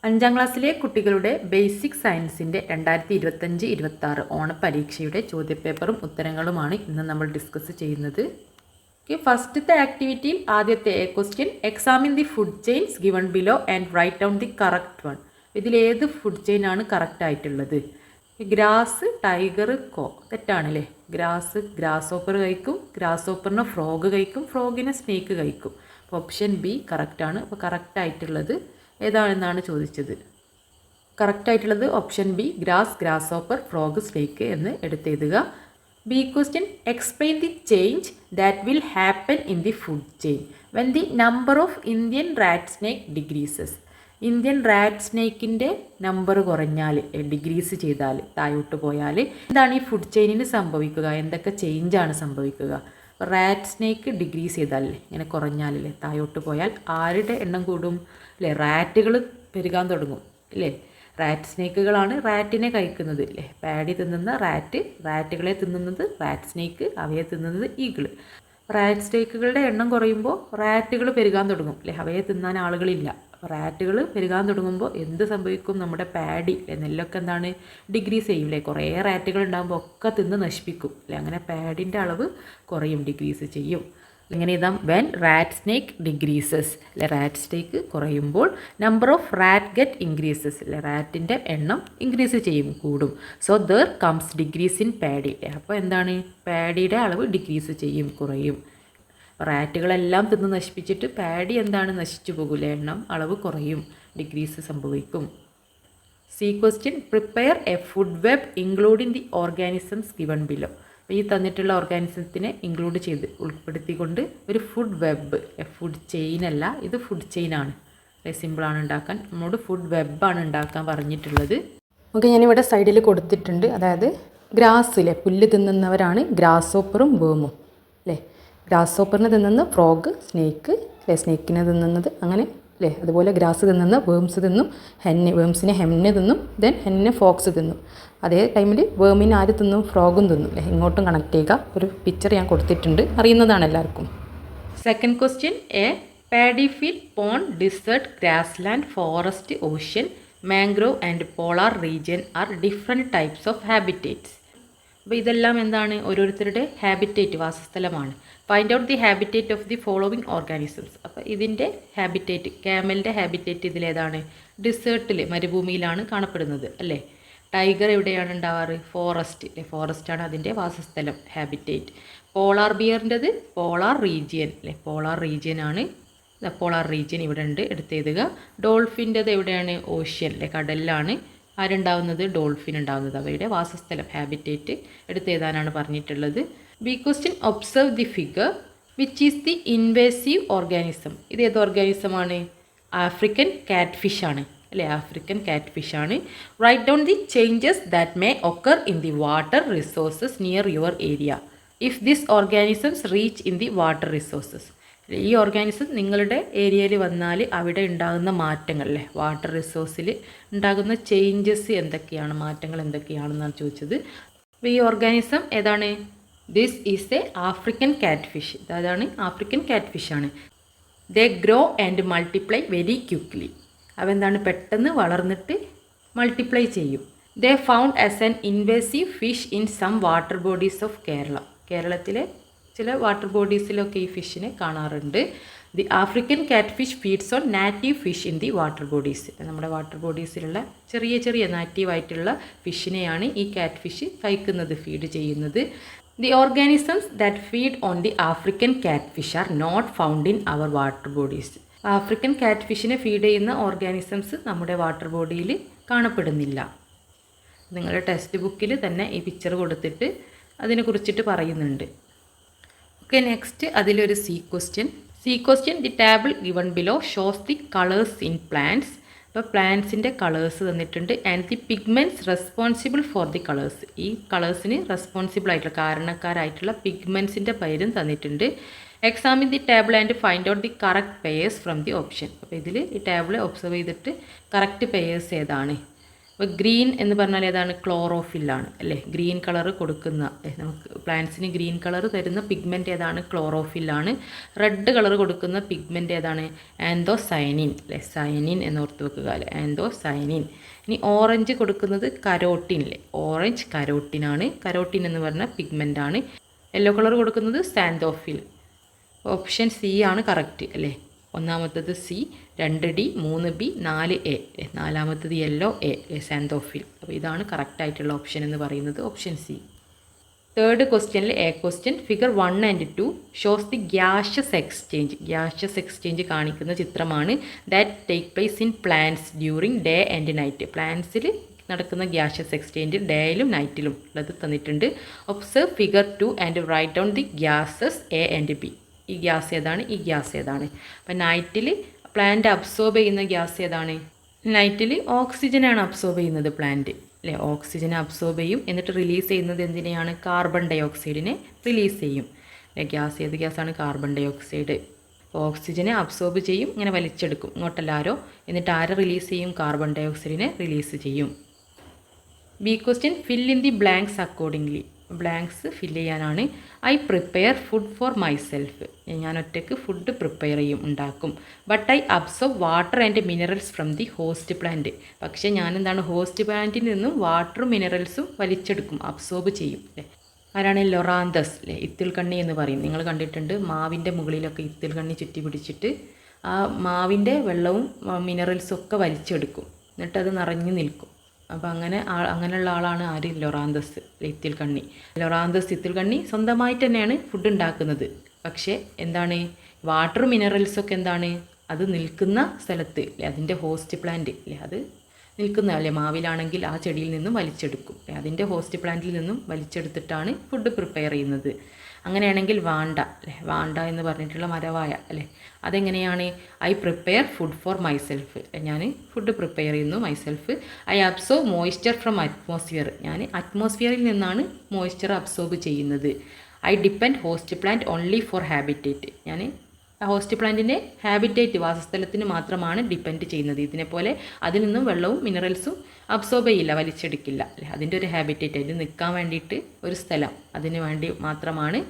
അഞ്ചാം ക്ലാസ്സിലെ കുട്ടികളുടെ ബേസിക് സയൻസിൻ്റെ 2025-26 ഓണപ്പരീക്ഷയുടെ ചോദ്യപേപ്പറും ഉത്തരങ്ങളുമാണ് ഇന്ന് നമ്മൾ ഡിസ്കസ് ചെയ്യുന്നത്. ഫസ്റ്റത്തെ ആക്ടിവിറ്റിയിൽ ആദ്യത്തെ question, examine the food chains given below and write down the correct one. ഇതിലേത് ഫുഡ് ചെയിൻ ആണ് കറക്റ്റ് ആയിട്ടുള്ളത്? Grass, tiger, cow. തെറ്റാണല്ലേ. ഗ്രാസ് ഓപ്പർ കഴിക്കും, ഗ്രാസ് ഓപ്പറിനെ ഫ്രോഗ് കഴിക്കും, ഫ്രോഗിനെ സ്നേക്ക് കഴിക്കും. അപ്പോൾ ഓപ്ഷൻ ബി കറക്റ്റാണ്. അപ്പോൾ കറക്റ്റ് ആയിട്ടുള്ളത് ഏതാണെന്നാണ് ചോദിച്ചത്. കറക്റ്റായിട്ടുള്ളത് option B, grasshopper, frog, snake എന്ന് എടുത്തെഴുതുക. B question, explain the change that will happen in the food chain when the number of Indian rat snake decreases. Indian rat സ്നേക്കിൻ്റെ number കുറഞ്ഞാൽ, ഡിഗ്രീസ് ചെയ്താൽ, താഴോട്ട് പോയാൽ എന്താണ് ഈ ഫുഡ് ചെയിനിന് സംഭവിക്കുക? എന്തൊക്കെ ചേഞ്ചാണ് സംഭവിക്കുക? റാറ്റ് സ്നേക്ക് ഡിഗ്രീസ് ചെയ്താലല്ലേ, ഇങ്ങനെ കുറഞ്ഞാലല്ലേ, താഴോട്ട് പോയാൽ ആരുടെ എണ്ണം കൂടും? അല്ലേ, റാറ്റുകൾ പെരുകാൻ തുടങ്ങും അല്ലേ. റാറ്റ് സ്നേക്കുകളാണ് റാറ്റിനെ കഴിക്കുന്നത് അല്ലേ. പാഡി തിന്നുന്ന റാറ്റുകളെ തിന്നുന്നത് റാറ്റ് സ്നേക്ക്, അവയെ തിന്നുന്നത് ഈഗിൾ. റാറ്റ് സ്നേക്കുകളുടെ എണ്ണം കുറയുമ്പോൾ റാറ്റുകൾ പെരുകാൻ തുടങ്ങും അല്ലേ, അവയെ തിന്നാൻ ആളുകളില്ല. റാറ്റുകൾ പെരുകാൻ തുടങ്ങുമ്പോൾ എന്ത് സംഭവിക്കും? നമ്മുടെ പാഡി നെല്ലൊക്കെ എന്താണ്, ഡിഗ്രീസ് ചെയ്യും അല്ലേ. കുറേ റാറ്റുകൾ ഉണ്ടാകുമ്പോൾ ഒക്കെ തിന്ന് നശിപ്പിക്കും അല്ലേ. അങ്ങനെ പാഡിൻ്റെ അളവ് കുറയും, ഡിഗ്രീസ് ചെയ്യും. ഇങ്ങനെ ഇതാം, വെൻ റാറ്റ് സ്നേക്ക് ഡിഗ്രീസസ് അല്ലെ, റാറ്റ് സ്നേക്ക് കുറയുമ്പോൾ number of rat get increases അല്ലെ, റാറ്റിൻ്റെ എണ്ണം ഇൻക്രീസ് ചെയ്യും, കൂടും. So there comes degrees in paddy. അപ്പോൾ എന്താണ്, പാഡിയുടെ അളവ് ഡിഗ്രീസ് ചെയ്യും, കുറയും. റാറ്റുകളെല്ലാം തിന്ന് നശിപ്പിച്ചിട്ട് പാഡി എന്താണ്, നശിച്ചു പോകില്ല, എണ്ണം അളവ് കുറയും, ഡിഗ്രീസ് സംഭവിക്കും. C question, prepare A food web including the organisms given below. അപ്പോൾ ഈ തന്നിട്ടുള്ള ഓർഗാനിസത്തിനെ ഇൻക്ലൂഡ് ചെയ്ത് ഉൾപ്പെടുത്തിക്കൊണ്ട് ഒരു ഫുഡ് വെബ്, ഫുഡ് ചെയിൻ അല്ല, ഇത് ഫുഡ് ചെയിനാണ്, സിമ്പിളാണ് ഉണ്ടാക്കാൻ. നമ്മോട് ഫുഡ് വെബാണ് ഉണ്ടാക്കാൻ പറഞ്ഞിട്ടുള്ളത്. ഓക്കെ, ഞാനിവിടെ സൈഡിൽ കൊടുത്തിട്ടുണ്ട്. അതായത് ഗ്രാസ്സിലെ പുല്ല് തിന്നുന്നവരാണ് ഗ്രാസ് ഓപ്പറും വേമും അല്ലേ. ഗ്രാസ് ഓപ്പറിനെ തിന്നുന്ന ഫ്രോഗ്, സ്നേക്ക് അല്ലേ, സ്നേക്കിനെ തിന്നുന്നത് അങ്ങനെ അല്ലേ. അതുപോലെ ഗ്രാസ് തിന്നുന്ന വേംസ് തിന്നും, വേംസിനെ ഹെന്നെ തിന്നും, ദെൻ ഹെന്നെ ഫോക്സ് തിന്നും. അതേ ടൈമിൽ വേമിനെ ആര് തിന്നും? ഫ്രോഗും തിന്നും അല്ലേ. ഇങ്ങോട്ടും കണക്ട് ചെയ്യുക. ഒരു പിക്ചർ ഞാൻ കൊടുത്തിട്ടുണ്ട്, അറിയുന്നതാണ് എല്ലാവർക്കും. Second question, a paddy field, pond, desert, grassland, forest, ocean, mangrove and polar region are different types of habitats. അപ്പോൾ ഇതെല്ലാം എന്താണ്, ഓരോരുത്തരുടെ ഹാബിറ്റേറ്റ്, വാസസ്ഥലമാണ്. Find out the habitat of the following organisms. അപ്പോൾ ഇതിൻ്റെ ഹാബിറ്റേറ്റ്, ക്യാമലിൻ്റെ ഹാബിറ്റേറ്റ് ഇതിലേതാണ്? ഡിസേർട്ടിൽ, മരുഭൂമിയിലാണ് കാണപ്പെടുന്നത് അല്ലേ. ടൈഗർ എവിടെയാണ് ഉണ്ടാവാറ്? ഫോറസ്റ്റ് അല്ലേ, ഫോറസ്റ്റാണ് അതിൻ്റെ വാസസ്ഥലം, ഹാബിറ്റേറ്റ്. പോളാർ ബിയറിൻ്റെത് പോളാർ റീജിയൻ അല്ലേ, പോളാർ റീജിയനാണ്. പോളാർ റീജിയൻ ഇവിടെ ഉണ്ട്, എടുത്തെഴുതുക. ഡോൾഫിൻ്റെത് എവിടെയാണ്? ഓഷ്യൻ അല്ലേ, കടലിലാണ് ആരുണ്ടാവുന്നത്? ഡോൾഫിൻ ഉണ്ടാവുന്നത്. അവയുടെ വാസസ്ഥലം, ഹാബിറ്റേറ്റ് എടുത്തെഴുതാനാണ് പറഞ്ഞിട്ടുള്ളത്. B question, observe the figure, which is the invasive organism. ഇത് ഏത് ഓർഗാനിസമാണ്? ആഫ്രിക്കൻ കാറ്റ് ഫിഷ് ആണ് അല്ലേ, ആഫ്രിക്കൻ കാറ്റ് ഫിഷ് ആണ്. Write down the changes that may occur in the water resources near your area if this organisms reach in the water resources. ഈ organism നിങ്ങളുടെ ഏരിയയിൽ വന്നാൽ അവിടെ ഉണ്ടാകുന്ന മാറ്റങ്ങൾ അല്ലേ, വാട്ടർ റിസോഴ്സിൽ ഉണ്ടാകുന്ന ചേഞ്ചസ് എന്തൊക്കെയാണ്, മാറ്റങ്ങൾ എന്തൊക്കെയാണെന്നാണ് ചോദിച്ചത്. അപ്പോൾ ഈ ഓർഗാനിസം ഏതാണ്? ദിസ് ഈസ് എ ആഫ്രിക്കൻ കാറ്റ് ഫിഷ്. അതാണ് ആഫ്രിക്കൻ കാറ്റ് ഫിഷാണ്. They grow and multiply very quickly. അവ എന്താണ്, പെട്ടെന്ന് വളർന്നിട്ട് മൾട്ടിപ്ലൈ ചെയ്യും. They found as an invasive fish in some water bodies of Kerala. കേരളത്തിലെ ചില വാട്ടർ ബോഡീസിലൊക്കെ ഈ ഫിഷിനെ കാണാറുണ്ട്. ദി ആഫ്രിക്കൻ കാറ്റ് fish feeds on native fish in the water bodies. നമ്മുടെ വാട്ടർ ബോഡീസിലുള്ള ചെറിയ ചെറിയ നാറ്റീവായിട്ടുള്ള ഫിഷിനെയാണ് ഈ കാറ്റ് ഫിഷ് കഴിക്കുന്നത്, ഫീഡ് ചെയ്യുന്നത്. The organisms that feed on the African കാറ്റ് fish are not found in our water bodies. African കാറ്റ് ഫിഷിനെ ഫീഡ് ചെയ്യുന്ന ഓർഗാനിസംസ് നമ്മുടെ വാട്ടർ ബോഡിയിൽ കാണപ്പെടുന്നില്ല. നിങ്ങളുടെ ടെക്സ്റ്റ് ബുക്കിൽ തന്നെ ഈ പിക്ചർ കൊടുത്തിട്ട് അതിനെക്കുറിച്ചിട്ട് പറയുന്നുണ്ട്. ഓക്കെ, നെക്സ്റ്റ് അതിലൊരു C question, the table given below shows the colours in plants. അപ്പോൾ പ്ലാന്റ്സിൻ്റെ കളേഴ്സ് തന്നിട്ടുണ്ട്. And the pigments responsible for the colours. ഈ കളേഴ്സിന് റെസ്പോൺസിബിൾ ആയിട്ടുള്ള, കാരണക്കാരായിട്ടുള്ള പിഗ്മെൻറ്റ്സിൻ്റെ പേരും തന്നിട്ടുണ്ട്. Examine the table and find out the correct pairs from the option. അപ്പോൾ ഇതിൽ ഈ table observe ചെയ്തിട്ട് കറക്റ്റ് പെയേഴ്സ് ഏതാണ് അപ്പോൾ ഗ്രീൻ എന്ന് പറഞ്ഞാൽ ഏതാണ്? ക്ലോറോഫില്ലാണ് അല്ലേ? ഗ്രീൻ കളർ കൊടുക്കുന്ന നമുക്ക് പ്ലാന്റ്സിന് ഗ്രീൻ കളർ തരുന്ന പിഗ്മെൻറ്റ് ഏതാണ്? ക്ലോറോഫില്ലാണ്. റെഡ് കളർ കൊടുക്കുന്ന പിഗ്മെൻറ്റ് ഏതാണ്? ആന്തോസയനിൻ അല്ലേ? സയനിൻ എന്ന് ഓർത്ത് വെക്കുക അല്ലേ? ആന്തോസയനിൻ. ഇനി ഓറഞ്ച് കൊടുക്കുന്നത് കരോട്ടിൻ അല്ലേ? ഓറഞ്ച് കരോട്ടിനാണ്. കരോട്ടിൻ എന്ന് പറഞ്ഞ പിഗ്മെൻ്റാണ്. യെല്ലോ കളർ കൊടുക്കുന്നത് സാന്തോഫിൽ. ഓപ്ഷൻ സി ആണ് കറക്റ്റ് അല്ലേ? ഒന്നാമത്തത് സി, 2D, 3B, 4A, നാലാമത്തത് യെല്ലോ എ സാന്തോഫിൽ. അപ്പോൾ ഇതാണ് കറക്റ്റായിട്ടുള്ള ഓപ്ഷൻ എന്ന് പറയുന്നത് ഓപ്ഷൻ സി. തേർഡ് ക്വസ്റ്റ്യനിൽ A question figure 1 and 2 shows the gaseous exchange. Gaseous exchange കാണിക്കുന്ന ചിത്രമാണ്. That take place in plants during day and night. പ്ലാന്റ്സിൽ നടക്കുന്ന ഗ്യാഷ്യസ് എക്സ്ചേഞ്ച് ഡേയിലും നൈറ്റിലും ഉള്ളത് തന്നിട്ടുണ്ട്. Observe figure 2 and write down the gases A and B. ഈ gas ഏതാണ്? ഈ ഗ്യാസ് ഏതാണ്? അപ്പം നൈറ്റിൽ പ്ലാന്റ് അബ്സോർബ് ചെയ്യുന്ന ഗ്യാസ് ഏതാണ്? നൈറ്റിൽ ഓക്സിജനാണ് അബ്സോർബ് ചെയ്യുന്നത് പ്ലാന്റ് അല്ലേ? ഓക്സിജനെ അബ്സോർബ് ചെയ്യും. എന്നിട്ട് റിലീസ് ചെയ്യുന്നത് എന്തിനെയാണ്? കാർബൺ ഡൈ ഓക്സൈഡിനെ റിലീസ് ചെയ്യും അല്ലേ? ഗ്യാസ് ഏത് ഗ്യാസാണ്? Carbon dioxide. ഓക്സിജനെ അബ്സോർബ് ചെയ്യും, ഇങ്ങനെ വലിച്ചെടുക്കും ഇങ്ങോട്ടെല്ലാരോ. എന്നിട്ട് ആരെ റിലീസ് ചെയ്യും? കാർബൺ ഡൈ ഓക്സൈഡിനെ റിലീസ് ചെയ്യും. B question fill in the blanks accordingly. Blanks fill ചെയ്യാനാണ്. I prepare food for myself. ഞാൻ ഒറ്റയ്ക്ക് ഫുഡ് പ്രിപ്പയർ ചെയ്യും, ഉണ്ടാക്കും. But I absorb water and minerals from the host plant. പക്ഷേ ഞാൻ എന്താണ്? ഹോസ്റ്റ് പ്ലാന്റിൽ നിന്നും വാട്ടറും മിനറൽസും വലിച്ചെടുക്കും, അബ്സോർബ് ചെയ്യും അല്ലേ? ആരാണ്? ലൊറാന്തസ് അല്ലേ? ഇത്തിൾ കണ്ണി എന്ന് പറയും. നിങ്ങൾ കണ്ടിട്ടുണ്ട് മാവിൻ്റെ മുകളിലൊക്കെ ഇത്തിൾ കണ്ണി ചുറ്റി പിടിച്ചിട്ട് ആ മാവിൻ്റെ വെള്ളവും മിനറൽസും ഒക്കെ വലിച്ചെടുക്കും. എന്നിട്ടത് നിറഞ്ഞു നിൽക്കും. അപ്പോൾ അങ്ങനെയുള്ള ആളാണ് ആര്? ലൊറാന്തസ് ഇത്തിൾ കണ്ണി. ലൊറാന്തസ് ഇത്തിൾ കണ്ണി സ്വന്തമായിട്ട് തന്നെയാണ് ഫുഡ് ഉണ്ടാക്കുന്നത്. പക്ഷേ എന്താണ്? വാട്ടർ മിനറൽസൊക്കെ എന്താണ്? അത് നിൽക്കുന്ന സ്ഥലത്ത് അല്ലേ? അതിൻ്റെ ഹോസ്റ്റ് പ്ലാന്റ് അല്ലേ? അത് നിൽക്കുന്ന അല്ലേ? മാവിലാണെങ്കിൽ ആ ചെടിയിൽ നിന്നും വലിച്ചെടുക്കും അല്ലേ? അതിൻ്റെ ഹോസ്റ്റ് പ്ലാന്റിൽ നിന്നും വലിച്ചെടുത്തിട്ടാണ് ഫുഡ് പ്രിപ്പയർ ചെയ്യുന്നത്. അങ്ങനെയാണെങ്കിൽ വാണ്ട അല്ലേ? വാണ്ട എന്ന് പറഞ്ഞിട്ടുള്ള മരവായ അല്ലേ? അതെങ്ങനെയാണ്? I prepare food for myself. ഞാൻ ഫുഡ് പ്രിപ്പയർ ചെയ്യുന്നു myself. I absorb moisture from atmosphere. ഞാൻ അറ്റ്മോസ്ഫിയറിൽ നിന്നാണ് മോയ്സ്ചർ അബ്സോർബ് ചെയ്യുന്നത്. I depend host plant only for habitat. ഞാൻ ഹോസ്റ്റ് പ്ലാന്റിൻ്റെ ഹാബിറ്റേറ്റ് വാസസ്ഥലത്തിന് മാത്രമാണ് ഡിപ്പെൻഡ് ചെയ്യുന്നത്. ഇതിനെപ്പോലെ അതിൽ നിന്നും വെള്ളവും മിനറൽസും അബ്സോർബ് ചെയ്യില്ല, വലിച്ചെടുക്കില്ല അല്ലേ? അതിൻ്റെ ഒരു ഹാബിറ്റേറ്റ്, അതിൽ നിൽക്കാൻ വേണ്ടിയിട്ട് ഒരു സ്ഥലം, അതിന് വേണ്ടി മാത്രമാണ്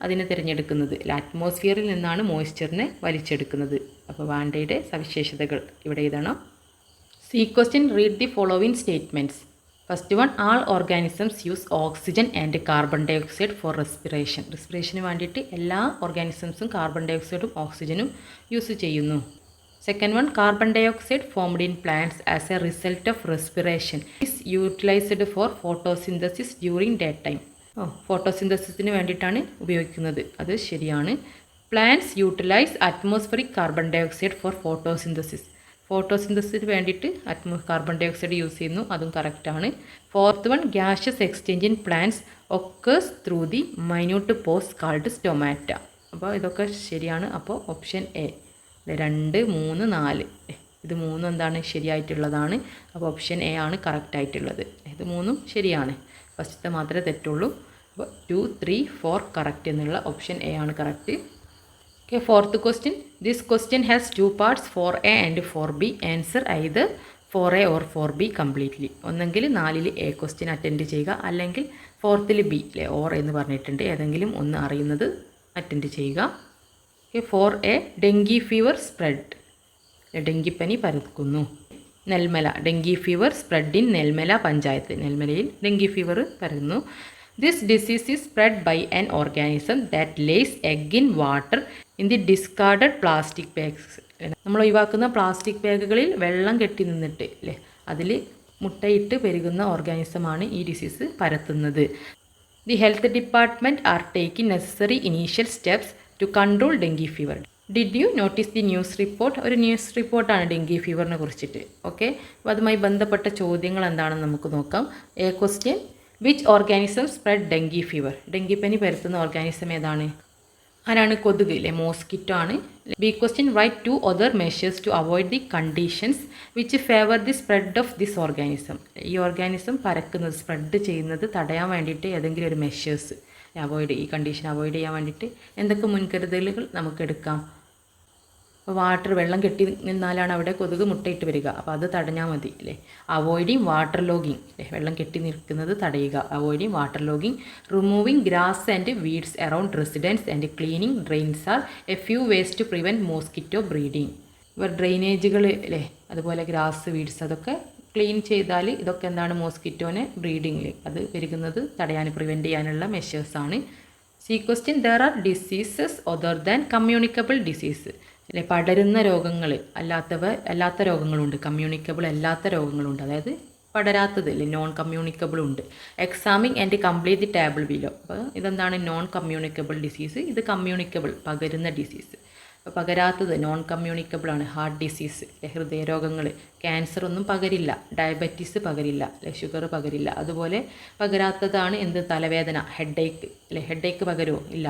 അതിനെ തിരഞ്ഞെടുക്കുന്നത്. അറ്റ്മോസ്ഫിയറിൽ നിന്നാണ് മോയ്സ്ചറിനെ വലിച്ചെടുക്കുന്നത്. അപ്പോൾ വാണ്ടയുടെ സവിശേഷതകൾ ഇവിടെ എഴുതണം. C question read the following statements. First one, all organisms use oxygen and carbon dioxide for respiration. റെസ്പിറേഷന് വേണ്ടിയിട്ട് എല്ലാ ഓർഗാനിസംസും കാർബൺ ഡൈ ഓക്സൈഡും ഓക്സിജനും യൂസ് ചെയ്യുന്നു. Second one, carbon dioxide formed in plants as a result of respiration is utilised for photosynthesis during day time. ഫോട്ടോസിന്തസിസിന് വേണ്ടിയിട്ടാണ് ഉപയോഗിക്കുന്നത്. അത് ശരിയാണ്. Plants utilise atmospheric carbon dioxide for photosynthesis. ഫോട്ടോസിന്തസിന് വേണ്ടിയിട്ട് കാർബൺ ഡൈ ഓക്സൈഡ് യൂസ് ചെയ്യുന്നു. അതും കറക്റ്റാണ്. Fourth one, gaseous exchange in plants occurs through the minute pores called stomata. അപ്പോൾ ഇതൊക്കെ ശരിയാണ്. അപ്പോൾ ഓപ്ഷൻ എ 2, 3, 4 ഇത് മൂന്നും എന്താണ്? ശരിയായിട്ടുള്ളതാണ്. അപ്പോൾ ഓപ്ഷൻ എ ആണ് കറക്റ്റായിട്ടുള്ളത്. ഇത് മൂന്നും ശരിയാണ്. ഫസ്റ്റത്തെ മാത്രമേ തെറ്റുള്ളൂ. അപ്പോൾ 2, 3, 4 കറക്റ്റ് എന്നുള്ള ഓപ്ഷൻ എ ആണ് correct. Okay, fourth question. This question has 2 parts, 4A and 4B. Answer either 4A or 4B completely. ഒന്നെങ്കിൽ 4ൽ എ ക്വസ്റ്റ്യൻ അറ്റൻഡ് ചെയ്യുക, അല്ലെങ്കിൽ 4ൽ ബി അല്ലേ? ഓർ എന്ന് പറഞ്ഞിട്ടുണ്ട്. ഏതെങ്കിലും ഒന്ന് അറിയുന്നത് അറ്റൻഡ് ചെയ്യുക. Okay, 4A, dengue fever spread. ഡെങ്കിപ്പനി പരക്കുന്നു. Nelmala, dengue fever spread in Nelmala panchayat. നെൽമലയിൽ ഡെങ്കി ഫീവർ പരന്നു. This disease is spread by an organism that lays egg in water in the discarded plastic bags. നമ്മൾ ഒഴിവാക്കുന്ന പ്ലാസ്റ്റിക് ബാഗുകളിൽ വെള്ളം കെട്ടി നിന്നിട്ട് അല്ലേ? അതിൽ മുട്ടയിട്ട് പെരുകുന്ന ഓർഗാനിസമാണ് ഈ ഡിസീസ് പരത്തുന്നത്. The health department are taking necessary initial steps to control dengue fever. Did you notice the news report? ഒരു ന്യൂസ് റിപ്പോർട്ടാണ് ഡെങ്കി ഫീവറിനെ കുറിച്ചിട്ട്. ഓക്കെ, അപ്പോൾ അതുമായി ബന്ധപ്പെട്ട ചോദ്യങ്ങൾ എന്താണെന്ന് നമുക്ക് നോക്കാം. A question, which organism spread dengue fever? ഡെങ്കിപ്പനി പരത്തുന്ന ഓർഗാനിസം ഏതാണ്? ആരാണ്? കൊതുക് അല്ലേ? മോസ്കിറ്റോ ആണ്. B question, write 2 other measures to avoid the conditions which favor the spread of this organism. ഈ ഓർഗാനിസം പരക്കുന്നത്, സ്പ്രെഡ് ചെയ്യുന്നത് തടയാൻ വേണ്ടിയിട്ട് ഏതെങ്കിലും ഒരു മെഷേഴ്സ് ഈ കണ്ടീഷൻ അവോയ്ഡ് ചെയ്യാൻ വേണ്ടിയിട്ട് എന്തൊക്കെ മുൻകരുതലുകൾ നമുക്ക് എടുക്കാം? അപ്പോൾ വെള്ളം കെട്ടി നിന്നാലാണ് അവിടെ കൊതുക് മുട്ടയിട്ട് വരിക. അപ്പോൾ അത് തടഞ്ഞാൽ മതി അല്ലേ. അവോയ്ഡിങ് വാട്ടർ ലോഗിങ് അല്ലേ, വെള്ളം കെട്ടി നിൽക്കുന്നത് തടയുക. Avoiding water logging. Removing grass and weeds around residence and cleaning drains are a few ways to prevent mosquito breeding. ഇപ്പോൾ ഡ്രെയിനേജുകൾ അല്ലേ, അതുപോലെ ഗ്രാസ് വീഡ്സ് അതൊക്കെ ക്ലീൻ ചെയ്താൽ ഇതൊക്കെ എന്താണ് മോസ്കിറ്റോനെ ബ്രീഡിങ്ങിൽ അത് പെരുകുന്നത് തടയാൻ പ്രിവെൻറ്റ് ചെയ്യാനുള്ള മെഷേഴ്സാണ്. C question, there are diseases other than communicable disease അല്ലെ, പടരുന്ന രോഗങ്ങൾ അല്ലാത്ത രോഗങ്ങളുണ്ട്, കമ്മ്യൂണിക്കബിൾ അല്ലാത്ത രോഗങ്ങളുണ്ട്, അതായത് പടരാത്തത് അല്ലേ, നോൺ കമ്മ്യൂണിക്കബിൾ ഉണ്ട്. Examine and complete the table below. അപ്പോൾ ഇതെന്താണ് നോൺ കമ്മ്യൂണിക്കബിൾ ഡിസീസ്, ഇത് കമ്മ്യൂണിക്കബിൾ പകരുന്ന ഡിസീസ്. അപ്പോൾ പകരാത്തത് നോൺ കമ്മ്യൂണിക്കബിളാണ് ഹാർട്ട് ഡിസീസ്, ഹൃദയരോഗങ്ങൾ, ക്യാൻസർ ഒന്നും പകരില്ല, ഡയബറ്റീസ് പകരില്ല അല്ലെ, ഷുഗർ പകരില്ല. അതുപോലെ പകരാത്തതാണ് എന്ത്, തലവേദന, ഹെഡേക്ക് അല്ലെ, ഹെഡേക്ക് പകരുമോ ഇല്ല,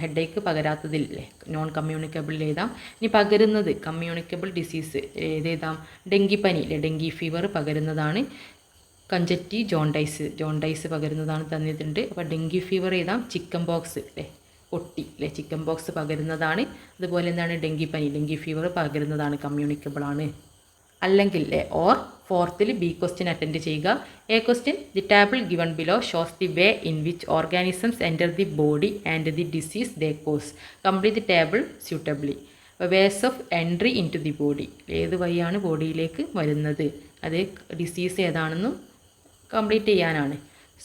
ഹെഡേക്ക് പകരാത്തതിൽ അല്ലേ നോൺ കമ്മ്യൂണിക്കബിൾ എഴുതാം. ഇനി പകരുന്നത് കമ്മ്യൂണിക്കബിൾ ഡിസീസ് ഏതെഴുതാം, ഡെങ്കിപ്പനി അല്ലെ, ഡെങ്കി ഫീവർ പകരുന്നതാണ്. കഞ്ചറ്റീവ് ജോണ്ടൈസ് പകരുന്നതാണ് തന്നിട്ടുണ്ട്. അപ്പോൾ ഡെങ്കി ഫീവർ എഴുതാം. ചിക്കൻ ബോക്സ് അല്ലേ, പൊട്ടി അല്ലേ, ചിക്കൻ ബോക്സ് പകരുന്നതാണ്. അതുപോലെ എന്താണ് ഡെങ്കി ഫീവർ പകരുന്നതാണ്, കമ്മ്യൂണിക്കബിൾ ആണ്. അല്ലെങ്കിൽ ഓർ ഫോർത്തിൽ ബി ക്വസ്റ്റ്യൻ അറ്റൻഡ് ചെയ്യുക. A question, the table given below shows the way in which organisms enter the body and the disease they cause. Complete the table suitably. Ways of entry into the body, ഏത് വഴിയാണ് ബോഡിയിലേക്ക് വരുന്നത്, അത് disease ഏതാണെന്നും complete ചെയ്യാനാണ്.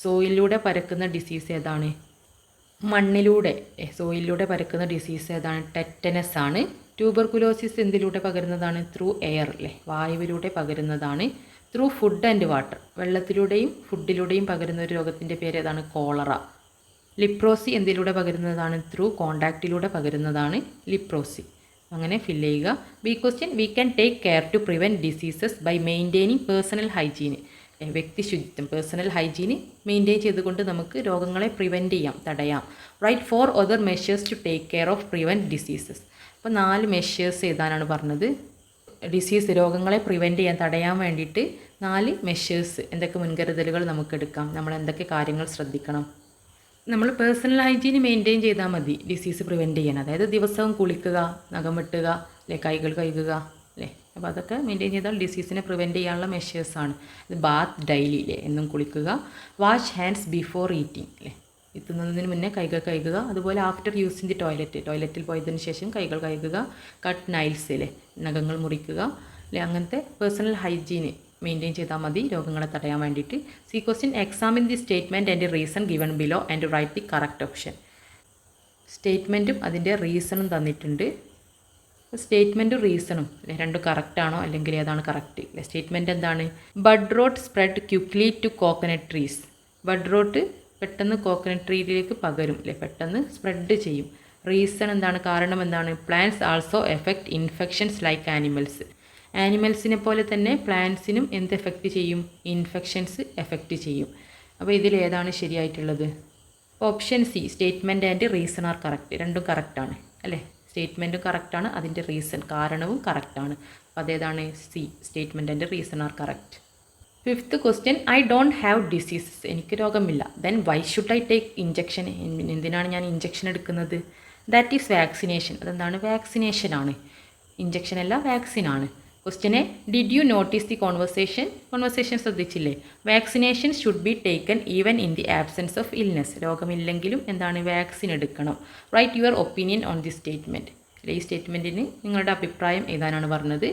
സോയിലൂടെ പരക്കുന്ന disease ഏതാണ്, സോയിലൂടെ പരക്കുന്ന disease ഏതാണ്, tetanus ആണ്. Tuberculosis എന്തിലൂടെ പകരുന്നതാണ്, through air അല്ലേ, വായുവിലൂടെ പകരുന്നതാണ്. ത്രൂ ഫുഡ് ആൻഡ് വാട്ടർ, വെള്ളത്തിലൂടെയും ഫുഡിലൂടെയും പകരുന്ന ഒരു രോഗത്തിൻ്റെ പേര് ഏതാണ്, കോളറ. ലിപ്രോസി എന്തിലൂടെ പകരുന്നതാണ്, ത്രൂ കോണ്ടാക്റ്റിലൂടെ പകരുന്നതാണ് ലിപ്രോസി. അങ്ങനെ ഫില്ല് ചെയ്യുക. B question, we can take care to prevent diseases by maintaining personal hygiene. വ്യക്തി ശുചിത്വം, പേഴ്സണൽ ഹൈജീന് മെയിൻറ്റെയിൻ ചെയ്തുകൊണ്ട് നമുക്ക് രോഗങ്ങളെ പ്രിവെൻറ്റ് ചെയ്യാം, തടയാം. Write 4 other measures to take care of prevent diseases. അപ്പോൾ 4 മെഷേഴ്സ് എഴുതാനാണ് പറഞ്ഞത്. രോഗങ്ങളെ പ്രിവെൻറ്റ് ചെയ്യാൻ, തടയാൻ വേണ്ടിയിട്ട് 4 മെഷേഴ്സ്, എന്തൊക്കെ മുൻകരുതലുകൾ നമുക്ക് എടുക്കാം, നമ്മൾ എന്തൊക്കെ കാര്യങ്ങൾ ശ്രദ്ധിക്കണം. നമ്മൾ പേഴ്സണൽ ഹൈജീന് മെയിൻറ്റെയിൻ ചെയ്താൽ മതി ഡിസീസ് പ്രിവെൻറ്റ് ചെയ്യാൻ. അതായത് ദിവസവും കുളിക്കുക, നഖം വെട്ടുക അല്ലെ, കൈകൾ കഴുകുക അല്ലേ, അപ്പോൾ അതൊക്കെ മെയിൻറ്റെയിൻ ചെയ്താൽ ഡിസീസിനെ പ്രിവെൻറ്റ് ചെയ്യാനുള്ള മെഷേഴ്സാണ്. ഇത് ബാത്ത് ഡെയിലി അല്ലേ, എന്നും കുളിക്കുക. വാഷ് ഹാൻഡ്സ് ബിഫോർ ഈറ്റിംഗ് അല്ലേ, എത്തുന്നതിന് മുന്നേ കൈകൾ കഴുകുക. അതുപോലെ ആഫ്റ്റർ യൂസിങ് ദി ടോയ്ലറ്റിൽ പോയതിന് ശേഷം കൈകൾ കഴുകുക. കട്ട് നൈൽസ് അല്ലേ, നഖങ്ങൾ മുറിക്കുക അല്ലേ, അങ്ങനത്തെ പേഴ്സണൽ ഹൈജീന് മെയിൻറ്റെയിൻ ചെയ്താൽ മതി രോഗങ്ങളെ തടയാൻ വേണ്ടിയിട്ട്. C question, examine the statement and reason given below and write the correct option. സ്റ്റേറ്റ്മെൻറ്റും അതിൻ്റെ റീസണും തന്നിട്ടുണ്ട്. സ്റ്റേറ്റ്മെൻറ്റും റീസണും രണ്ടും കറക്റ്റാണോ അല്ലെങ്കിൽ ഏതാണ് കറക്റ്റ്. സ്റ്റേറ്റ്മെൻറ്റ് എന്താണ്, bud rot spread quickly to coconut trees. Bud rot പെട്ടെന്ന് കോക്കനട്ട് ട്രീയിലേക്ക് പകരും അല്ലേ, പെട്ടെന്ന് സ്പ്രെഡ് ചെയ്യും. റീസൺ എന്താണ്, കാരണം എന്താണ്, plants also affect infections like animals. ആനിമൽസിനെ പോലെ തന്നെ പ്ലാന്റ്സിനും എന്ത് എഫക്റ്റ് ചെയ്യും, ഇൻഫെക്ഷൻസ് എഫക്റ്റ് ചെയ്യും. അപ്പോൾ ഇതിൽ ഏതാണ് ശരിയായിട്ടുള്ളത്, option C, statement and reason are correct. രണ്ടും കറക്റ്റാണ് അല്ലേ, സ്റ്റേറ്റ്മെൻറ്റും കറക്റ്റാണ്, അതിൻ്റെ റീസൺ കാരണവും കറക്റ്റാണ്. അപ്പോൾ അതേതാണ്, C, statement and reason are correct. 5th question, I don't have diseases, എനിക്ക് രോഗമില്ല. Then why should I take injection, എന്തിനാണ് ഞാൻ ഇഞ്ചക്ഷൻ എടുക്കുന്നത്. ദാറ്റ് ഈസ് വാക്സിനേഷൻ, അതെന്താണ്, വാക്സിനേഷനാണ്, ഇഞ്ചക്ഷൻ അല്ല വാക്സിനാണ്. ക്വസ്റ്റ്യനെ, did you notice the conversation ശ്രദ്ധിച്ചില്ലേ. Vaccination should be taken even in the absence of illness, രോഗമില്ലെങ്കിലും എന്താണ്, വാക്സിൻ എടുക്കണം. Write your opinion on the statement. ഈ സ്റ്റേറ്റ്മെൻറ്റിന് നിങ്ങളുടെ അഭിപ്രായം എഴുതാനാണ് പറഞ്ഞത്.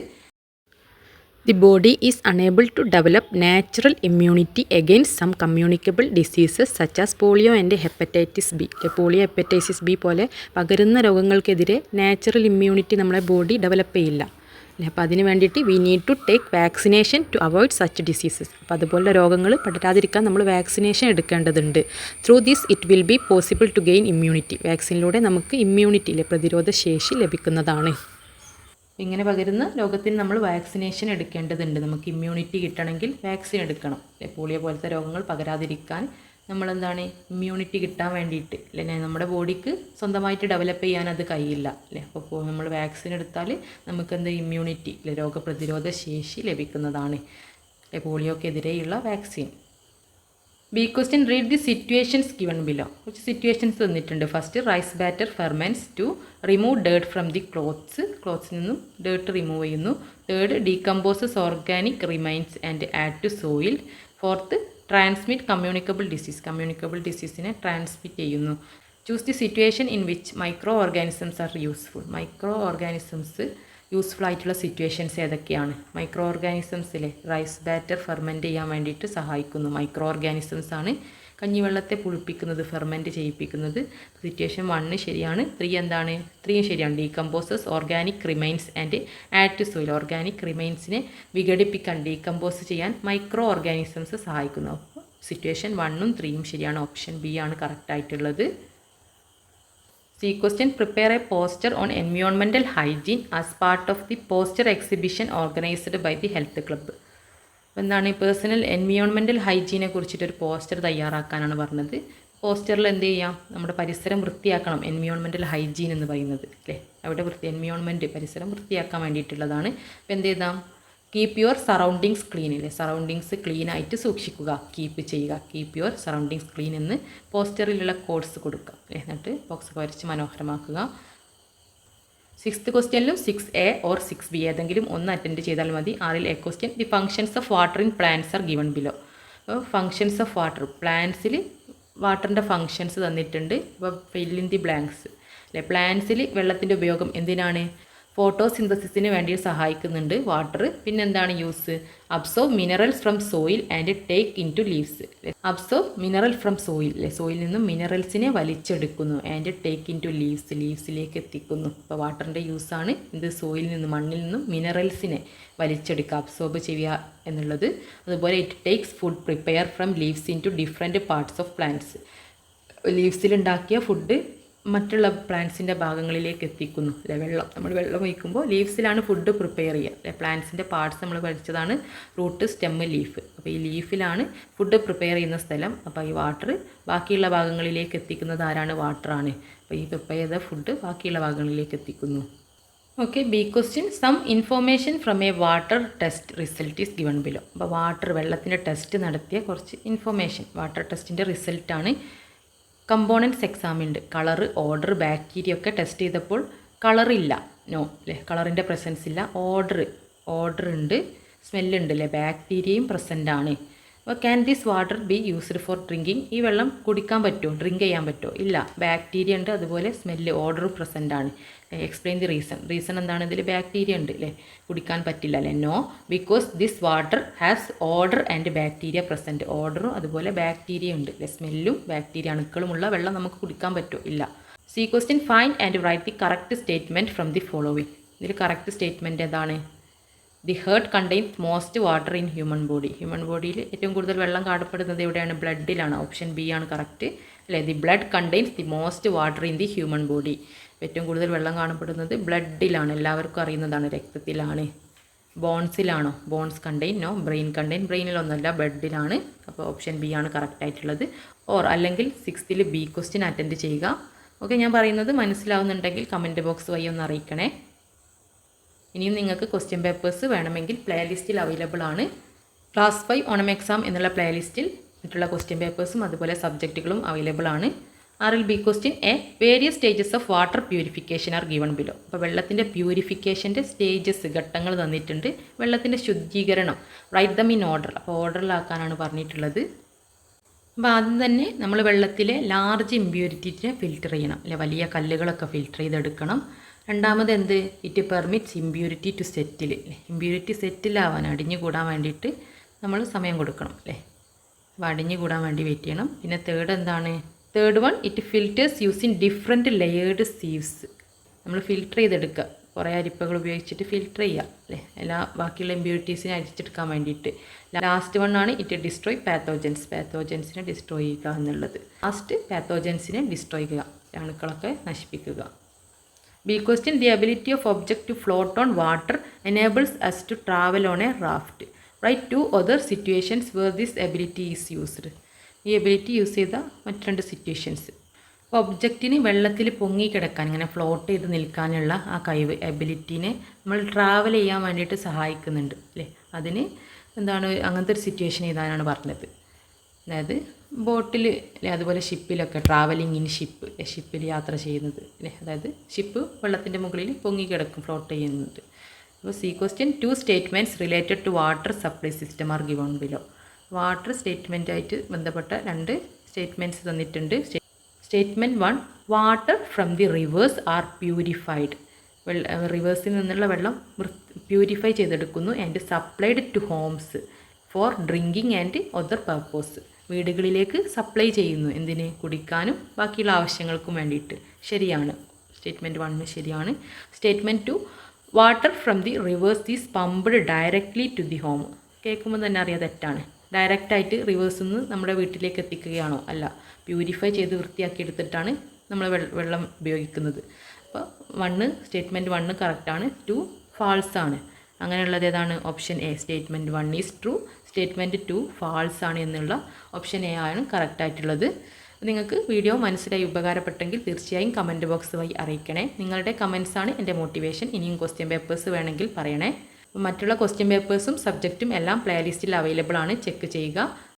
The body is unable to develop natural immunity against some communicable diseases such as polio and hepatitis B. Polio, hepatitis B പോലെ പകരുന്ന രോഗങ്ങൾക്കെതിരെ നാച്ചുറൽ ഇമ്മ്യൂണിറ്റി നമ്മുടെ ബോഡി ഡെവലപ്പ് ചെയ്യില്ല അല്ലേ. അപ്പോൾ അതിന് വേണ്ടിയിട്ട് we need to take vaccination to avoid such diseases. അപ്പോൾ അതുപോലുള്ള രോഗങ്ങൾ പടരാതിരിക്കാൻ നമ്മൾ വാക്സിനേഷൻ എടുക്കേണ്ടതുണ്ട്. Through this it will be possible to gain immunity. വാക്സിനിലൂടെ നമുക്ക് ഇമ്മ്യൂണിറ്റിയിലെ പ്രതിരോധ ശേഷി ലഭിക്കുന്നതാണ്. ഇങ്ങനെ പകരുന്ന രോഗത്തിന് നമ്മൾ വാക്സിനേഷൻ എടുക്കേണ്ടതുണ്ട്. നമുക്ക് ഇമ്മ്യൂണിറ്റി കിട്ടണമെങ്കിൽ വാക്സിൻ എടുക്കണം അല്ലേ. പോളിയോ പോലത്തെ രോഗങ്ങൾ പകരാതിരിക്കാൻ നമ്മളെന്താണ്, ഇമ്മ്യൂണിറ്റി കിട്ടാൻ വേണ്ടിയിട്ട് അല്ലേ, നമ്മുടെ ബോഡിക്ക് സ്വന്തമായിട്ട് ഡെവലപ്പ് ചെയ്യാൻ അത് കഴിയില്ല അല്ലേ. അപ്പോൾ നമ്മൾ വാക്സിൻ എടുത്താൽ നമുക്കെന്ത്, ഇമ്മ്യൂണിറ്റി അല്ലെ, രോഗപ്രതിരോധ ശേഷി ലഭിക്കുന്നതാണ് അല്ലേ, പോളിയോക്കെതിരെയുള്ള vaccine. B question read the situations given below. കുറച്ച് സിറ്റുവേഷൻസ് തന്നിട്ടുണ്ട്. First rice batter ferments to remove dirt from the ക്ലോത്ത്സിൽ നിന്നും ഡേർട്ട് റിമൂവ് ചെയ്യുന്നു. Third decomposes organic remains and add to soil. Fourth transmit communicable ഡിസീസിനെ transmit ചെയ്യുന്നു. Choose the situation in which microorganisms are useful. Microorganisms useful ആയിട്ടുള്ള situations ഏതൊക്കെയാണ്? മൈക്രോ ഓർഗാനിസംസിലെ rice batter ferment ചെയ്യാൻ വേണ്ടിയിട്ട് സഹായിക്കുന്നു. മൈക്രോ ഓർഗാനിസംസ് ആണ് കഞ്ഞിവെള്ളത്തെ പുളിപ്പിക്കുന്നത്, ഫെർമെൻറ്റ് ചെയ്യിപ്പിക്കുന്നത്. സിറ്റുവേഷൻ 1 ശരിയാണ്. 3 എന്താണ്? 3 ശരിയാണ്. Decomposes organic remains and add to soil. Organic റിമൈൻസിനെ വിഘടിപ്പിക്കാൻ, ഡീകമ്പോസ് ചെയ്യാൻ മൈക്രോ ഓർഗാനിസംസ് സഹായിക്കുന്നു. അപ്പോൾ സിറ്റുവേഷൻ 1ഉം 3ഉം ശരിയാണ്. ഓപ്ഷൻ ബി ആണ് കറക്റ്റ് ആയിട്ടുള്ളത്. C question prepare a poster on environmental hygiene as part of the poster exhibition organised by the health club. എന്താണ്? പേഴ്സണൽ എൻവയോൺമെൻറ്റൽ ഹൈജീനെ കുറിച്ചിട്ടൊരു പോസ്റ്റർ തയ്യാറാക്കാനാണ് പറഞ്ഞത്. പോസ്റ്ററിൽ എന്ത് ചെയ്യാം? നമ്മുടെ പരിസരം വൃത്തിയാക്കണം. എൻവയോൺമെൻറ്റൽ ഹൈജീൻ എന്ന് പറയുന്നത് അല്ലേ, അവിടെ എൻവയോൺമെൻറ്റ് പരിസരം വൃത്തിയാക്കാൻ വേണ്ടിയിട്ടുള്ളതാണ്. അപ്പോൾ എന്ത് ചെയ്താം? കീപ്പ് യുവർ സറൗണ്ടിങ്സ് ക്ലീൻ അല്ലേ, സറൗണ്ടിങ്സ് ക്ലീൻ ആയിട്ട് സൂക്ഷിക്കുക, കീപ്പ് ചെയ്യുക. കീപ്പ് യുവർ സറൗണ്ടിങ്സ് ക്ലീൻ എന്ന് പോസ്റ്ററിലുള്ള കോഡ്സ് കൊടുക്കുക. എന്നിട്ട് ബോക്സ് വരച്ച് മനോഹരമാക്കുക. 6th ക്വസ്റ്റ്യനിലും 6A ഓർ 6B ഏതെങ്കിലും ഒന്ന് അറ്റൻഡ് ചെയ്താൽ മതി. 6ൽ A question the functions of water in plants are given below. അപ്പോൾ ഫങ്ഷൻസ് ഓഫ് വാട്ടർ, പ്ലാന്റ്സിൽ വാട്ടറിൻ്റെ ഫങ്ഷൻസ് തന്നിട്ടുണ്ട്. അപ്പോൾ ഫിൽ ഇൻ ദി ബ്ലാങ്ക്സ് അല്ലേ. പ്ലാന്റ്സിൽ വെള്ളത്തിൻ്റെ ഉപയോഗം എന്തിനാണ്? ഫോട്ടോസിന്തസിസിന് വേണ്ടി സഹായിക്കുന്നുണ്ട് വാട്ടർ. പിന്നെന്താണ് use? Absorb minerals from soil and take in to leaves. Absorb mineral from soil അല്ലേ, സോയിൽ നിന്നും മിനറൽസിനെ വലിച്ചെടുക്കുന്നു. ആൻഡ് ടേക്ക് ഇൻ ടു ലീവ്സിലേക്ക് എത്തിക്കുന്നു. അപ്പോൾ വാട്ടറിൻ്റെ യൂസാണ് ഇത്, സോയിൽ നിന്നും മണ്ണിൽ നിന്നും മിനറൽസിനെ വലിച്ചെടുക്കുക, അബ്സോർബ് ചെയ്യുക എന്നുള്ളത്. അതുപോലെ it takes food prepare from leaves into different parts of plants. ലീവ്സിലുണ്ടാക്കിയ ഫുഡ് മറ്റുള്ള പ്ലാന്റ്സിൻ്റെ ഭാഗങ്ങളിലേക്ക് എത്തിക്കുന്നു അല്ലെ. നമ്മൾ വെള്ളം ഒഴിക്കുമ്പോൾ ലീവ്സിലാണ് ഫുഡ് പ്രിപ്പയർ ചെയ്യുക അല്ലെ. പ്ലാന്റ്സിൻ്റെ പാർട്സ് നമ്മൾ പഠിച്ചതാണ്, റൂട്ട്, സ്റ്റെമ്മ്, ലീഫ്. അപ്പോൾ ഈ ലീഫിലാണ് ഫുഡ് പ്രിപ്പയർ ചെയ്യുന്ന സ്ഥലം. അപ്പോൾ ഈ വാട്ടർ ബാക്കിയുള്ള ഭാഗങ്ങളിലേക്ക് എത്തിക്കുന്നത് ആരാണ്? വാട്ടറാണ്. അപ്പോൾ ഈ പ്രിപ്പയർ ചെയ്ത ഫുഡ് ബാക്കിയുള്ള ഭാഗങ്ങളിലേക്ക് എത്തിക്കുന്നു. Okay, B question some information from a water test result is given below. അപ്പോൾ വെള്ളത്തിൻ്റെ ടെസ്റ്റ് നടത്തിയ കുറച്ച് ഇൻഫോർമേഷൻ, വാട്ടർ ടെസ്റ്റിൻ്റെ റിസൾട്ടാണ്. കമ്പോണൻറ്റ്സ് എക്സാമിനുണ്ട്. കളറ്, ഓർഡർ, ബാക്ടീരിയ ഒക്കെ ടെസ്റ്റ് ചെയ്തപ്പോൾ കളറില്ല, നോ അല്ലേ, കളറിൻ്റെ പ്രസൻസ് ഇല്ല. ഓർഡർ ഉണ്ട്, സ്മെല്ലുണ്ട് അല്ലേ, ബാക്ടീരിയയും പ്രസൻ്റ് ആണ്. അപ്പോൾ can this water be used for drinking. ഈ വെള്ളം കുടിക്കാൻ പറ്റുമോ, ഡ്രിങ്ക് ചെയ്യാൻ പറ്റുമോ? ഇല്ല, ബാക്ടീരിയ ഉണ്ട്, അതുപോലെ സ്മെല്ല്, ഓർഡറും പ്രസൻ്റ് ആണ്. എക്സ്പ്ലെയിൻ ദി റീസൺ എന്താണ്? ഇതിൽ ബാക്ടീരിയ ഉണ്ട് അല്ലേ, കുടിക്കാൻ പറ്റില്ല അല്ലേ. No, because this water has odour and bacteria present. ഓർഡറും അതുപോലെ ബാക്ടീരിയ ഉണ്ട് അല്ലേ, സ്മെല്ലും ബാക്ടീരിയ അണുക്കളുമുള്ള വെള്ളം നമുക്ക് കുടിക്കാൻ പറ്റുമോ? ഇല്ല. C question find and write the correct statement from the following. ഇതിൽ കറക്റ്റ് സ്റ്റേറ്റ്മെൻറ്റ് ഏതാണ്? The heart contains most water in human body. Human ബോഡിയിൽ ഏറ്റവും കൂടുതൽ വെള്ളം കാണപ്പെടുന്നത് എവിടെയാണ്? ബ്ലഡിലാണ്. ഓപ്ഷൻ ബി ആണ് കറക്റ്റ് അല്ലേ. The blood contains the most water in the human body. ഏറ്റവും കൂടുതൽ വെള്ളം കാണപ്പെടുന്നത് ബ്ലഡിലാണ്, എല്ലാവർക്കും അറിയുന്നതാണ്, രക്തത്തിലാണ്. ബോൺസിലാണോ? Bones contain, no. Brain contain, ബ്രെയിനിലൊന്നുമല്ല, ബ്ലഡിലാണ്. അപ്പോൾ ഓപ്ഷൻ ബി ആണ് കറക്റ്റ് ആയിട്ടുള്ളത്. അല്ലെങ്കിൽ 6th ബി ക്വസ്റ്റ്യൻ അറ്റൻഡ് ചെയ്യുക. ഓക്കെ, ഞാൻ പറയുന്നത് മനസ്സിലാവുന്നുണ്ടെങ്കിൽ കമൻറ്റ് ബോക്സ് വഴി ഒന്ന് അറിയിക്കണേ. ഇനിയും നിങ്ങൾക്ക് ക്വസ്റ്റ്യൻ പേപ്പേഴ്സ് വേണമെങ്കിൽ പ്ലേലിസ്റ്റിൽ അവൈലബിൾ ആണ്. ക്ലാസ് 5 ഓണം എക്സാം എന്നുള്ള പ്ലേലിസ്റ്റിൽ മറ്റുള്ള ക്വസ്റ്റ്യൻ പേപ്പേഴ്സും അതുപോലെ സബ്ജക്റ്റുകളും അവൈലബിൾ ആണ്. 6ൽ B question A various stages of water purification are given below. അപ്പോൾ വെള്ളത്തിൻ്റെ പ്യൂരിഫിക്കേഷൻ്റെ സ്റ്റേജസ്, ഘട്ടങ്ങൾ തന്നിട്ടുണ്ട്. വെള്ളത്തിൻ്റെ ശുദ്ധീകരണം, റൈറ്റ് ദം ഇൻ ഓർഡർ. അപ്പോൾ ഓർഡറിലാക്കാനാണ് പറഞ്ഞിട്ടുള്ളത്. അപ്പോൾ ആദ്യം തന്നെ നമ്മൾ വെള്ളത്തിലെ ലാർജ് ഇമ്പ്യൂരിറ്റീനെ ഫിൽറ്റർ ചെയ്യണം അല്ലെ, വലിയ കല്ലുകളൊക്കെ ഫിൽറ്റർ ചെയ്തെടുക്കണം. രണ്ടാമത് എന്ത്? It permits impurity to settle. Impurity സെറ്റിലാവാൻ, അടിഞ്ഞുകൂടാൻ വേണ്ടിയിട്ട് നമ്മൾ സമയം കൊടുക്കണം അല്ലേ. അപ്പോൾ അടിഞ്ഞുകൂടാൻ വേണ്ടി വെയിറ്റ് ചെയ്യണം. പിന്നെ third one it filters using different layered sieves. നമ്മൾ ഫിൽറ്റർ ചെയ്തെടുക്കുക, കുറേ അരിപ്പകൾ ഉപയോഗിച്ചിട്ട് ഫിൽറ്റർ ചെയ്യുക അല്ലേ, ബാക്കിയുള്ള ഇമ്പ്യൂരിറ്റീസിനെ അരിച്ചെടുക്കാൻ വേണ്ടിയിട്ട്. ലാസ്റ്റ് വൺ ആണ് ഇറ്റ് ഡിസ്ട്രോയ് പാത്തോജൻസിനെ ഡിസ്ട്രോയ് ചെയ്യുക എന്നുള്ളത്. ലാസ്റ്റ് പാത്തോജൻസിനെ ഡിസ്ട്രോയ് ചെയ്യുക, അണുക്കളൊക്കെ നശിപ്പിക്കുക. B question the ability of object to float on water enables us to travel on a raft. Write 2 other situations where this ability is used. ഈ ability use ചെയ്ത മറ്റ് 2 സിറ്റുവേഷൻസ്. അപ്പോൾ ഒബ്ജക്റ്റിന് വെള്ളത്തിൽ പൊങ്ങിക്കിടക്കാൻ, ഇങ്ങനെ ഫ്ലോട്ട് ചെയ്ത് നിൽക്കാനുള്ള ആ കഴിവ്, എബിലിറ്റീനെ നമ്മൾ ട്രാവൽ ചെയ്യാൻ വേണ്ടിയിട്ട് സഹായിക്കുന്നുണ്ട് അല്ലേ. അതിന് അങ്ങനത്തെ ഒരു സിറ്റുവേഷൻ എഴുതാനാണ് പറഞ്ഞത്. അതായത് ബോട്ടിൽ അതുപോലെ ഷിപ്പിലൊക്കെ ട്രാവലിംഗ് ഇൻ ഷിപ്പിൽ യാത്ര ചെയ്യുന്നത് അല്ലേ, അതായത് ഷിപ്പ് വെള്ളത്തിൻ്റെ മുകളിൽ പൊങ്ങിക്കിടക്കും, ഫ്ലോട്ട് ചെയ്യുന്നുണ്ട്. അപ്പോൾ C question 2 statements related to water supply system are given below. Water സ്റ്റേറ്റ്മെൻറ്റായിട്ട് ബന്ധപ്പെട്ട 2 സ്റ്റേറ്റ്മെൻറ്റ്സ് തന്നിട്ടുണ്ട്. Statement 1, water from the rivers are purified. റിവേഴ്സിൽ നിന്നുള്ള വെള്ളം പ്യൂരിഫൈ ചെയ്തെടുക്കുന്നു and supplied to homes for drinking and other purpose. വീടുകളിലേക്ക് സപ്ലൈ ചെയ്യുന്നു, എന്തിന്? കുടിക്കാനും ബാക്കിയുള്ള ആവശ്യങ്ങൾക്കും വേണ്ടിയിട്ട്. ശരിയാണ്, സ്റ്റേറ്റ്മെൻറ്റ് 1 ശരിയാണ്. Statement 2, water from the rivers is pumped directly to the home. കേൾക്കുമ്പോൾ തന്നെ അറിയാം തെറ്റാണ്. ഡയറക്റ്റായിട്ട് റിവേഴ്സിൽ നിന്ന് നമ്മുടെ വീട്ടിലേക്ക് എത്തിക്കുകയാണോ? അല്ല, പ്യൂരിഫൈ ചെയ്ത് വൃത്തിയാക്കി എടുത്തിട്ടാണ് നമ്മൾ വെള്ളം ഉപയോഗിക്കുന്നത്. അപ്പോൾ 1 സ്റ്റേറ്റ്മെൻറ്റ് 1 കറക്റ്റാണ്, 2 ഫാൾസ് ആണ്. അങ്ങനെയുള്ളത് ഏതാണ്? Option A, statement 1 is true, statement 2 false ആണ് എന്നുള്ള ഓപ്ഷൻ എ ആണ് കറക്റ്റായിട്ടുള്ളത്. നിങ്ങൾക്ക് വീഡിയോ മനസ്സിലായി ഉപകാരപ്പെട്ടെങ്കിൽ തീർച്ചയായും കമൻറ്റ് ബോക്സ് വഴി അറിയിക്കണേ. നിങ്ങളുടെ കമൻസാണ് എൻ്റെ മോട്ടിവേഷൻ. ഇനിയും ക്വസ്റ്റ്യൻ പേപ്പേഴ്സ് വേണമെങ്കിൽ പറയണേ. മറ്റുള്ള ക്വസ്റ്റ്യൻ പേപ്പേഴ്സും സബ്ജക്റ്റും എല്ലാം പ്ലേലിസ്റ്റിൽ അവൈലബിൾ ആണ്, ചെക്ക് ചെയ്യുക.